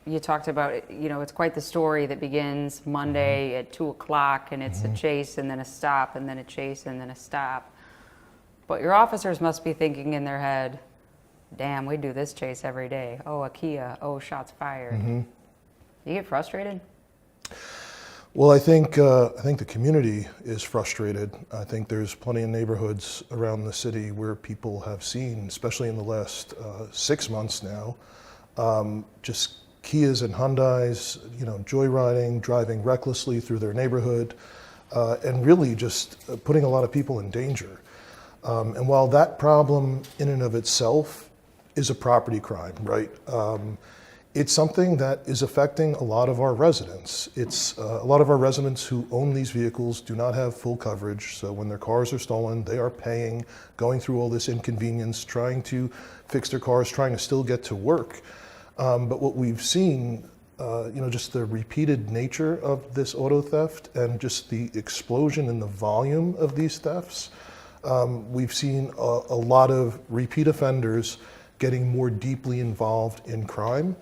you talked about, it's quite the story that begins Monday at 2 o'clock, and it's a chase and then a stop and then a chase and then a stop. But your officers must be thinking in their head, damn, we do this chase every day. Oh, a Kia. Oh, shots fired. You get frustrated? Well, I think the community is frustrated. I think there's plenty of neighborhoods around the city where people have seen, especially in the last 6 months now, just Kias and Hyundais, joyriding, driving recklessly through their neighborhood, and really just putting a lot of people in danger. And while that problem in and of itself is a property crime, right? It's something that is affecting a lot of our residents. It's a lot of our residents who own these vehicles do not have full coverage. So when their cars are stolen, they are paying, going through all this inconvenience, trying to fix their cars, trying to still get to work. But what we've seen, just the repeated nature of this auto theft and just the explosion in the volume of these thefts, we've seen a lot of repeat offenders getting more deeply involved in crime.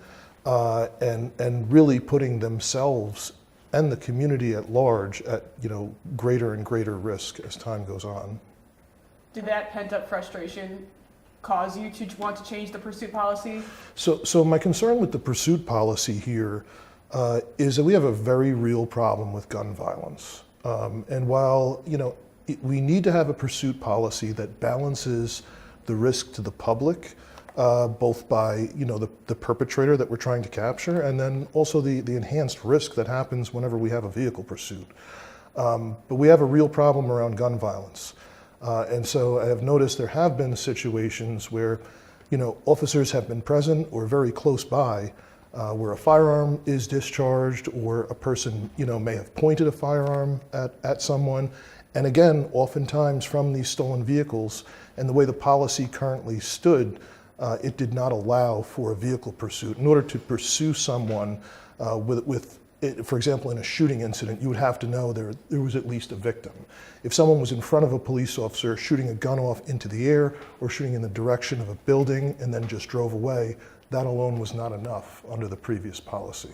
And really putting themselves and the community at large at greater and greater risk as time goes on. Did that pent-up frustration cause you to want to change the pursuit policy? So my concern with the pursuit policy here is that we have a very real problem with gun violence. And while we need to have a pursuit policy that balances the risk to the public, both by the perpetrator that we're trying to capture, and then also the enhanced risk that happens whenever we have a vehicle pursuit. But we have a real problem around gun violence. And so I have noticed there have been situations where officers have been present or very close by where a firearm is discharged, or a person may have pointed a firearm at someone. And again, oftentimes from these stolen vehicles, and the way the policy currently stood, it did not allow for a vehicle pursuit. In order to pursue someone for example, in a shooting incident, you would have to know there was at least a victim. If someone was in front of a police officer shooting a gun off into the air or shooting in the direction of a building and then just drove away, that alone was not enough under the previous policy.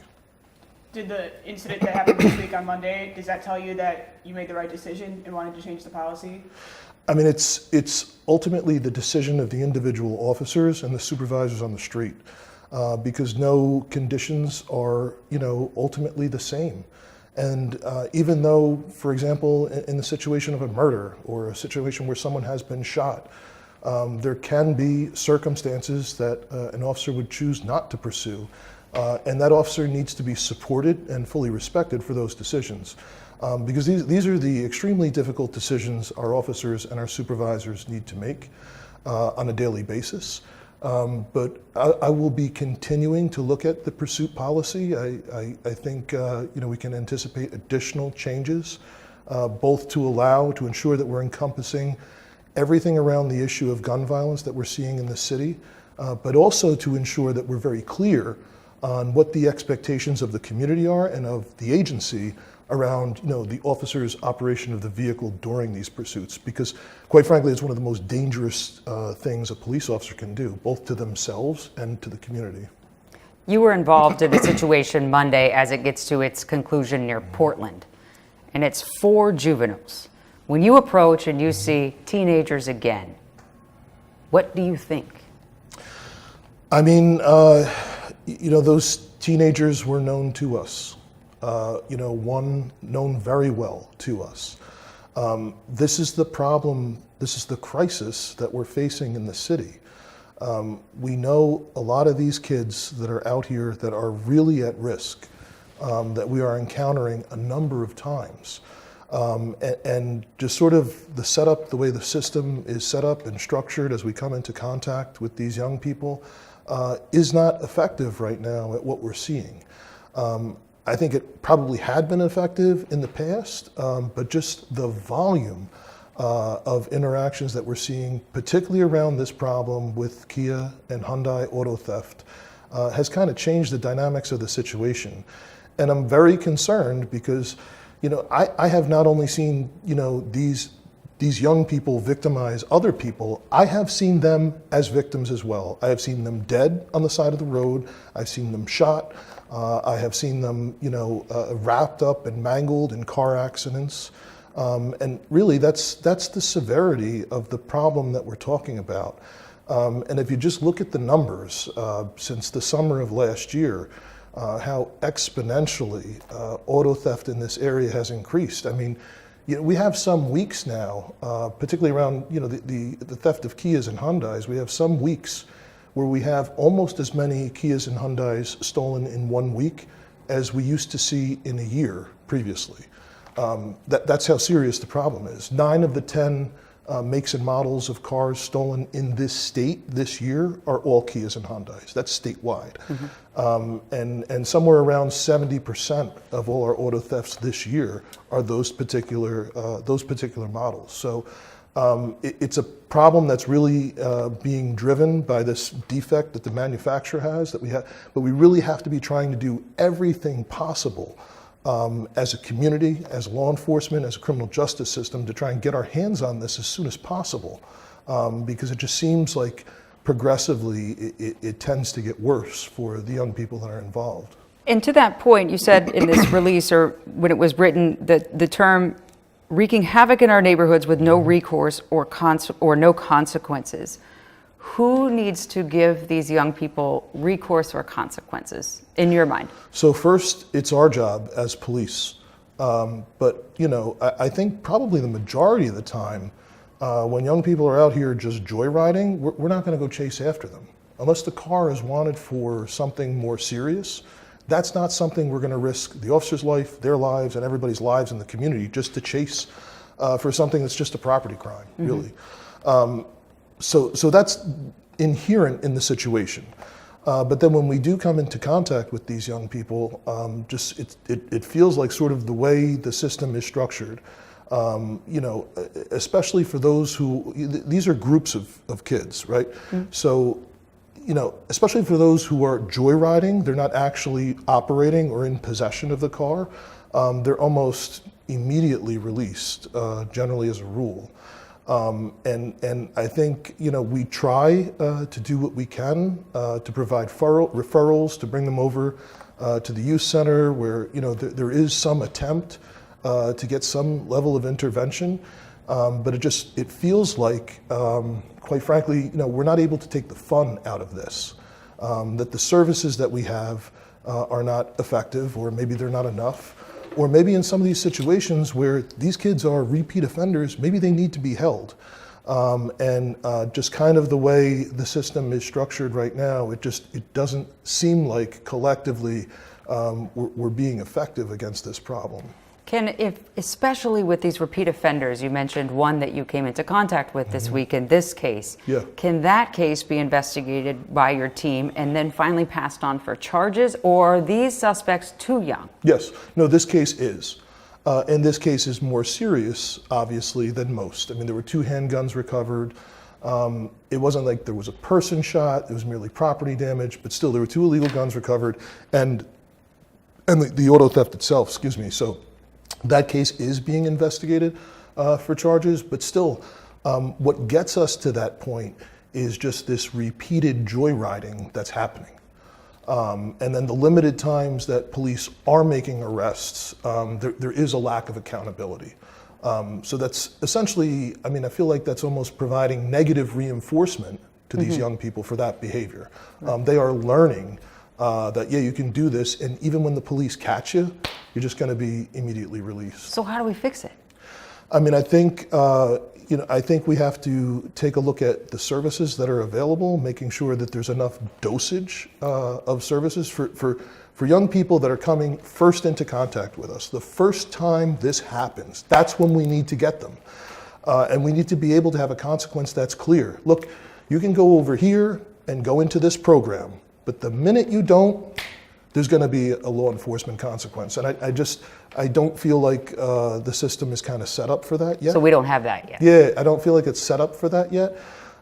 Did the incident that happened this week on Monday, does that tell you that you made the right decision and wanted to change the policy? I mean, it's ultimately the decision of the individual officers and the supervisors on the street, because no conditions are, ultimately the same. And even though, for example, in the situation of a murder or a situation where someone has been shot, there can be circumstances that an officer would choose not to pursue. And that officer needs to be supported and fully respected for those decisions. Because these are the extremely difficult decisions our officers and our supervisors need to make on a daily basis. But I will be continuing to look at the pursuit policy. I think we can anticipate additional changes, both to ensure that we're encompassing everything around the issue of gun violence that we're seeing in the city, but also to ensure that we're very clear on what the expectations of the community are and of the agency around the officer's operation of the vehicle during these pursuits, because quite frankly it's one of the most dangerous things a police officer can do, both to themselves and to the community. You were involved in a situation Monday as it gets to its conclusion near Portland, and it's 4 juveniles. When you approach and you see teenagers again, what do you think? I mean, those teenagers were known to us. One known very well to us. This is the problem, this is the crisis that we're facing in the city. We know a lot of these kids that are out here that are really at risk, that we are encountering a number of times. And just sort of the setup, the way the system is set up and structured as we come into contact with these young people, is not effective right now at what we're seeing. I think it probably had been effective in the past, but just the volume of interactions that we're seeing, particularly around this problem with Kia and Hyundai auto theft, has kind of changed the dynamics of the situation. And I'm very concerned because, I have not only seen, these these young people victimize other people, I have seen them as victims as well. I have seen them dead on the side of the road. I've seen them shot. I have seen them, wrapped up and mangled in car accidents. And really, that's the severity of the problem that we're talking about. And if you just look at the numbers since the summer of last year, how exponentially auto theft in this area has increased. I mean, we have some weeks now, particularly around the theft of Kias and Hyundais. We have some weeks where we have almost as many Kias and Hyundais stolen in 1 week as we used to see in a year previously. That's how serious the problem is. 9 of the 10 makes and models of cars stolen in this state this year are all Kias and Hyundais. That's statewide. And somewhere around 70% of all our auto thefts this year are those particular models. So it's a problem that's really being driven by this defect that the manufacturer has that we have, but we really have to be trying to do everything possible as a community, as law enforcement, as a criminal justice system to try and get our hands on this as soon as possible, because it just seems like progressively it tends to get worse for the young people that are involved. And to that point, you said in this release, or when it was written, that the term wreaking havoc in our neighborhoods with no recourse or no consequences. Who needs to give these young people recourse or consequences, in your mind? So first, it's our job as police. But I think probably the majority of the time, when young people are out here just joyriding, we're not going to go chase after them. Unless the car is wanted for something more serious, that's not something we're going to risk the officer's life, their lives, and everybody's lives in the community just to chase for something that's just a property crime, really. So that's inherent in the situation. But then when we do come into contact with these young people, it feels like sort of the way the system is structured, especially for those who, these are groups of kids, right? So, especially for those who are joyriding, they're not actually operating or in possession of the car, they're almost immediately released, generally as a rule. And I think, we try to do what we can to provide referrals, to bring them over to the youth center where, there is some attempt to get some level of intervention. But it feels like, quite frankly, we're not able to take the fun out of this, that the services that we have are not effective, or maybe they're not enough. Or maybe in some of these situations where these kids are repeat offenders, maybe they need to be held. And just kind of the way the system is structured right now, it doesn't seem like collectively we're being effective against this problem. Especially with these repeat offenders, you mentioned one that you came into contact with this week in this case. Yeah. Can that case be investigated by your team and then finally passed on for charges, or are these suspects too young? Yes. No, this case is. And this case is more serious, obviously, than most. I mean, there were 2 handguns recovered. It wasn't like there was a person shot. It was merely property damage. But still, there were 2 illegal guns recovered. And the auto theft itself, excuse me. So that case is being investigated for charges, but still, what gets us to that point is just this repeated joyriding that's happening. And then the limited times that police are making arrests, there is a lack of accountability. So that's essentially, I feel like that's almost providing negative reinforcement to these young people for that behavior. They are learning that, you can do this, and even when the police catch you, you're just going to be immediately released. So how do we fix it? I think, I think we have to take a look at the services that are available, making sure that there's enough dosage of services for young people that are coming first into contact with us. The first time this happens, that's when we need to get them. And we need to be able to have a consequence that's clear. Look, you can go over here and go into this program, but the minute you don't, there's going to be a law enforcement consequence. And I don't feel like the system is kind of set up for that yet. So we don't have that yet. Yeah, I don't feel like it's set up for that yet.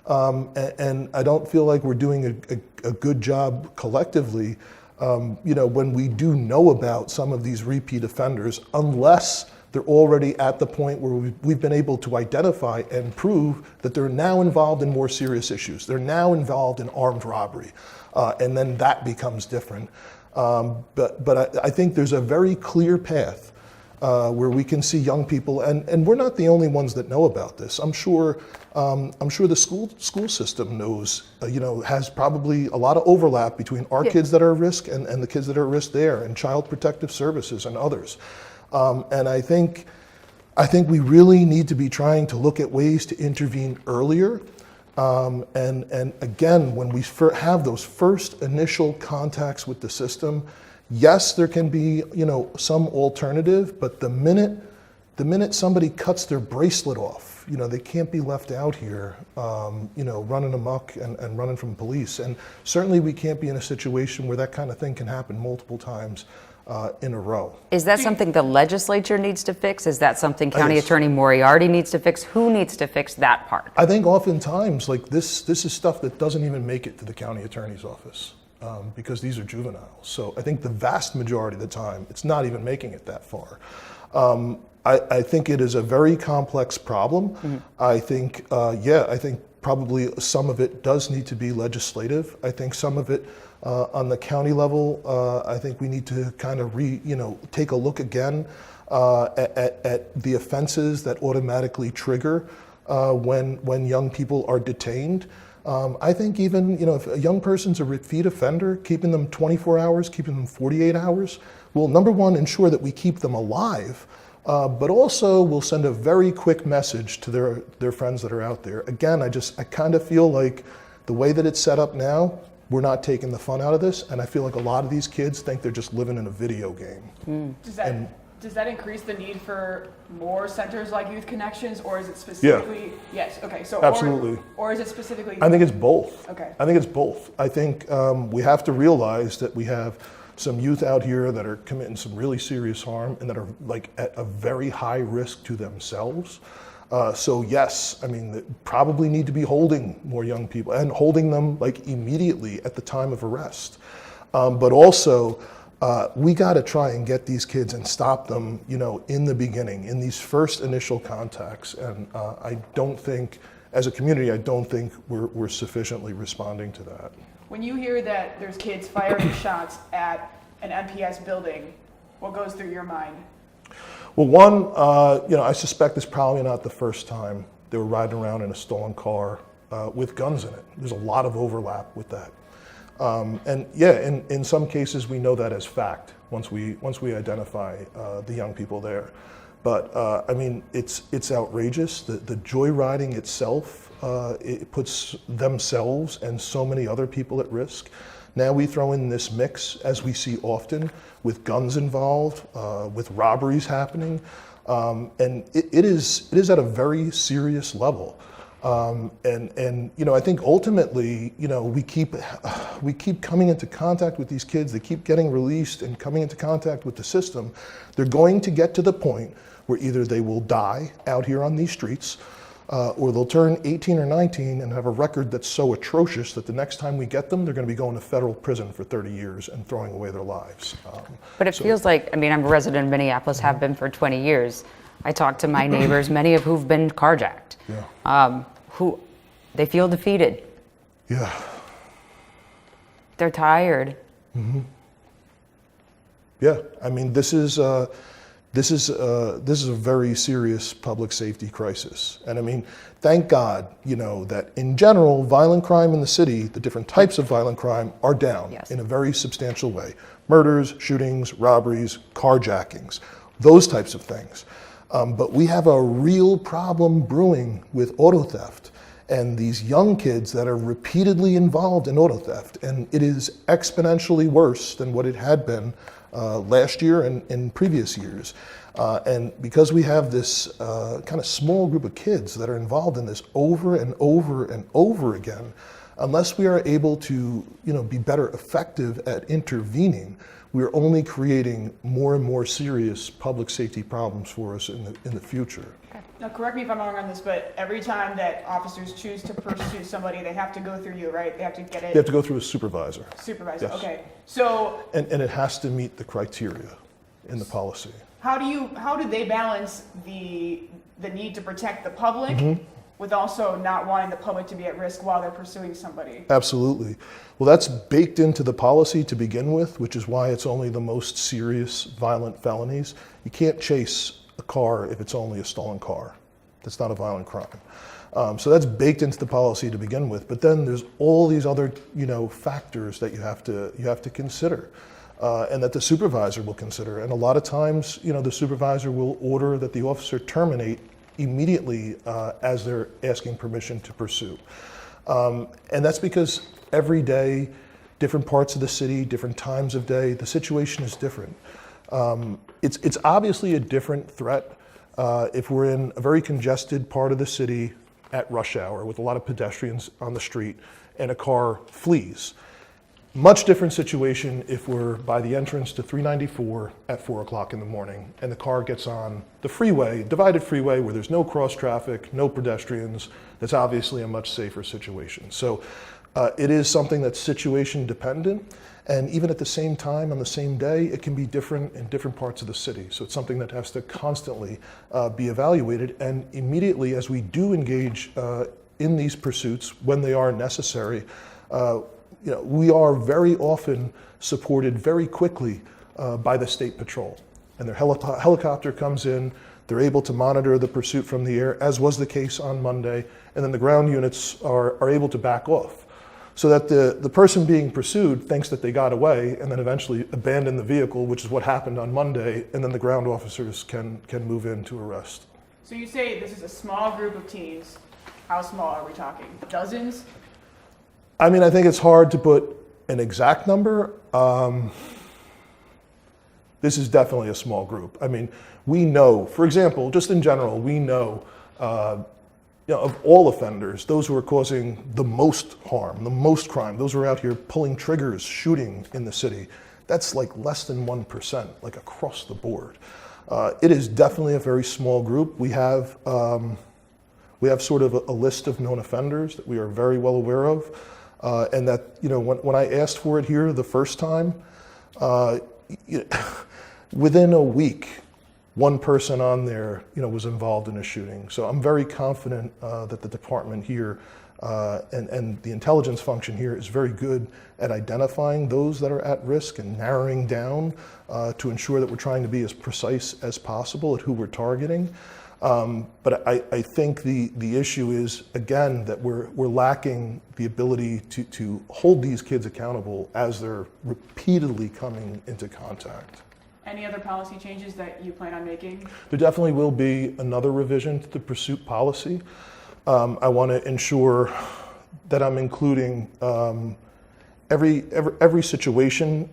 And I don't feel like we're doing a good job collectively, when we do know about some of these repeat offenders, unless They're already at the point where we've been able to identify and prove that they're now involved in more serious issues. They're now involved in armed robbery, and then that becomes different. But I think there's a very clear path where we can see young people, and we're not the only ones that know about this. I'm sure the school system knows, has probably a lot of overlap between our kids that are at risk and the kids that are at risk there, and Child Protective Services and others. And I think we really need to be trying to look at ways to intervene earlier. And again, when we have those first initial contacts with the system, yes, there can be, some alternative, but the minute somebody cuts their bracelet off, they can't be left out here, running amok and running from police. And certainly we can't be in a situation where that kind of thing can happen multiple times in a row. Is that something the legislature needs to fix? Is that something County Yes. Attorney Moriarty needs to fix? Who needs to fix that part? I think oftentimes, like this is stuff that doesn't even make it to the county attorney's office because these are juveniles. So I think the vast majority of the time, it's not even making it that far. I think it is a very complex problem. Mm-hmm. I think probably some of it does need to be legislative. I think some of it on the county level, I think we need to kind of take a look again at the offenses that automatically trigger when young people are detained. I think even, if a young person's a repeat offender, keeping them 24 hours, keeping them 48 hours, will number one, ensure that we keep them alive, but also will send a very quick message to their friends that are out there. Again, I kind of feel like the way that it's set up now, we're not taking the fun out of this, and I feel like a lot of these kids think they're just living in a video game. Does that increase the need for more centers like Youth Connections, or is it specifically? Yeah. Yes. Okay. So absolutely. Or is it specifically? I think it's both. Okay. I think it's both. I think we have to realize that we have some youth out here that are committing some really serious harm and that are like at a very high risk to themselves. So yes, they probably need to be holding more young people and holding them like immediately at the time of arrest. But also, we got to try and get these kids and stop them, in the beginning, in these first initial contacts. And I don't think, as a community, we're sufficiently responding to that. When you hear that there's kids firing shots at an MPS building, what goes through your mind? Well, one, I suspect it's probably not the first time they were riding around in a stolen car with guns in it. There's a lot of overlap with that. In some cases we know that as fact once we identify the young people there. But it's outrageous. The joyriding itself, it puts themselves and so many other people at risk. Now we throw in this mix, as we see often, with guns involved, with robberies happening, and it is at a very serious level. I think ultimately, we keep coming into contact with these kids. They keep getting released and coming into contact with the system. They're going to get to the point where either they will die out here on these streets, or they'll turn 18 or 19 and have a record that's so atrocious that the next time we get them, they're going to be going to federal prison for 30 years and throwing away their lives. But it feels like, I'm a resident of Minneapolis, have been for 20 years. I talk to my neighbors, many of who've been carjacked, who they feel defeated. Yeah. They're tired. Mm-hmm. Yeah, this is a very serious public safety crisis. And thank God, that in general, violent crime in the city, the different types of violent crime are down in a very substantial way. Murders, shootings, robberies, carjackings, those types of things. But we have a real problem brewing with auto theft and these young kids that are repeatedly involved in auto theft. And it is exponentially worse than what it had been last year and in previous years. And because we have this kind of small group of kids that are involved in this over and over and over again, unless we are able to be better effective at intervening, we're only creating more and more serious public safety problems for us in the future. Now, correct me if I'm wrong on this, but every time that officers choose to pursue somebody, they have to go through you, right? They have to get it. They have to go through a supervisor. Supervisor, Yes. okay. So. And it has to meet the criteria in the policy. How do they balance the need to protect the public with also not wanting the public to be at risk while they're pursuing somebody? Absolutely. Well, that's baked into the policy to begin with, which is why it's only the most serious violent felonies. You can't chase a car if it's only a stolen car. That's not a violent crime. So that's baked into the policy to begin with. But then there's all these other, factors that you have to consider, and that the supervisor will consider. And a lot of times, the supervisor will order that the officer terminate immediately as they're asking permission to pursue. And that's because every day, different parts of the city, different times of day, the situation is different. It's obviously a different threat if we're in a very congested part of the city at rush hour with a lot of pedestrians on the street and a car flees. Much different situation if we're by the entrance to 394 at 4 o'clock in the morning and the car gets on the freeway, divided freeway where there's no cross traffic, no pedestrians. That's obviously a much safer situation. So it is something that's situation dependent, and even at the same time on the same day, it can be different in different parts of the city. So it's something that has to constantly be evaluated, and immediately as we do engage in these pursuits when they are necessary, we are very often supported very quickly by the State Patrol. And their helicopter comes in, they're able to monitor the pursuit from the air, as was the case on Monday, and then the ground units are able to back off. So that the person being pursued thinks that they got away and then eventually abandon the vehicle, which is what happened on Monday, and then the ground officers can move in to arrest. So you say this is a small group of teens. How small are we talking? Dozens? I mean, I think it's hard to put an exact number. This is definitely a small group. I mean, we know, for example, just in general, we know of all offenders, those who are causing the most harm, the most crime, those who are out here pulling triggers, shooting in the city, that's like less than 1%, like across the board. It is definitely a very small group. We have sort of a list of known offenders that we are very well aware of, and that, when I asked for it here the first time, within a week, one person on there, was involved in a shooting. So I'm very confident that the department here and the intelligence function here is very good at identifying those that are at risk and narrowing down to ensure that we're trying to be as precise as possible at who we're targeting. But I think the issue is, again, that we're lacking the ability to hold these kids accountable as they're repeatedly coming into contact. Any other policy changes that you plan on making? There definitely will be another revision to the pursuit policy. I want to ensure that I'm including every situation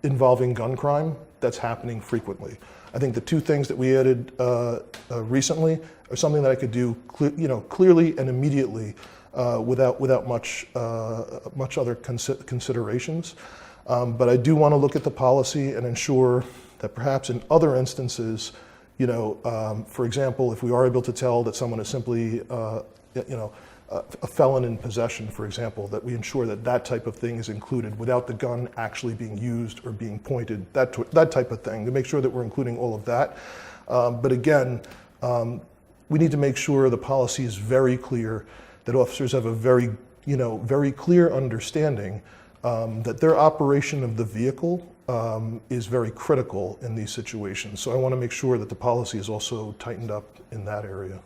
involving gun crime that's happening frequently. I think the two things that we added recently are something that I could do clearly and immediately without much other considerations. But I do want to look at the policy and ensure that perhaps in other instances, for example, if we are able to tell that someone is simply, a felon in possession, for example, that we ensure that type of thing is included without the gun actually being used or being pointed, that type of thing, to make sure that we're including all of that. But again, we need to make sure the policy is very clear, that officers have a very clear understanding that their operation of the vehicle is very critical in these situations. So I want to make sure that the policy is also tightened up in that area.